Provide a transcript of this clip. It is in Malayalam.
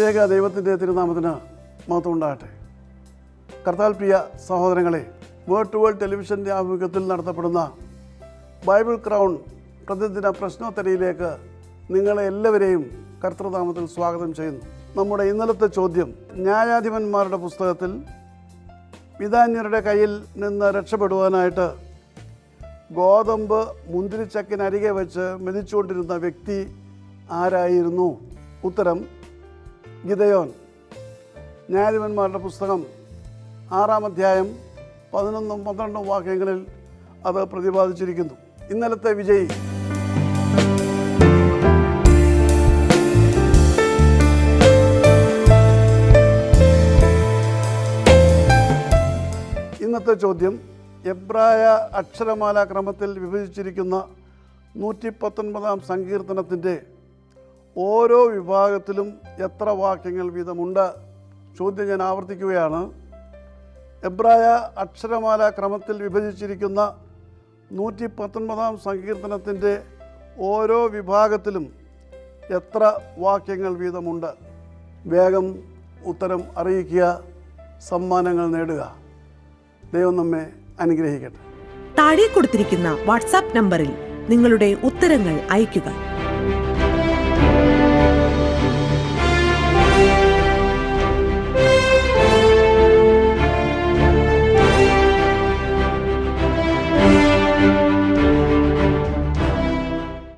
ത്രിയേക ദൈവത്തിൻ്റെ തിരുനാമത്തിന് മഹത്വം ഉണ്ടാകട്ടെ. കർത്താൽ പ്രിയ സഹോദരങ്ങളെ, വേൾഡ് ടു വേൾഡ് ടെലിവിഷൻ്റെ ആഭിമുഖ്യത്തിൽ നടത്തപ്പെടുന്ന ബൈബിൾ ക്രൗൺ പ്രതിദിന പ്രശ്നോത്തരിയിലേക്ക് നിങ്ങളെ എല്ലാവരെയും കർത്തൃനാമത്തിൽ സ്വാഗതം ചെയ്യുന്നു. നമ്മുടെ ഇന്നലത്തെ ചോദ്യം, ന്യായാധിപന്മാരുടെ പുസ്തകത്തിൽ മിദ്യാന്യരുടെ കയ്യിൽ നിന്ന് രക്ഷപ്പെടുവാനായിട്ട് ഗോതമ്പ് മുന്തിരിച്ചക്കിനരികെ വെച്ച് മെതിച്ചുകൊണ്ടിരുന്ന വ്യക്തി ആരായിരുന്നു? ഉത്തരം ഗിദെയോൻ. ന്യായാധിപന്മാരുടെ പുസ്തകം 6-ാം അധ്യായം 11-12 വാക്യങ്ങളിൽ അത് പ്രതിപാദിച്ചിരിക്കുന്നു. ഇന്നലത്തെ വിജയി ഇന്നത്തെ ചോദ്യം, എബ്രായ അക്ഷരമാല ക്രമത്തിൽ വിഭജിച്ചിരിക്കുന്ന 119-ാം സങ്കീർത്തനത്തിൻ്റെ ഓരോ വിഭാഗത്തിലും എത്ര വാക്യങ്ങൾ വീതമുണ്ട്? ചോദ്യം ഞാൻ ആവർത്തിക്കുകയാണ്. എബ്രായ അക്ഷരമാല ക്രമത്തിൽ വിഭജിച്ചിരിക്കുന്ന 119-ാം സങ്കീർത്തനത്തിൻ്റെ ഓരോ വിഭാഗത്തിലും എത്ര വാക്യങ്ങൾ വീതമുണ്ട്? വേഗം ഉത്തരം അറിയിക്കുക, സമ്മാനങ്ങൾ നേടുക. ദൈവം നമ്മെ അനുഗ്രഹിക്കട്ടെ. താഴെ കൊടുത്തിരിക്കുന്ന വാട്സാപ്പ് നമ്പറിൽ നിങ്ങളുടെ ഉത്തരങ്ങൾ അയയ്ക്കുക.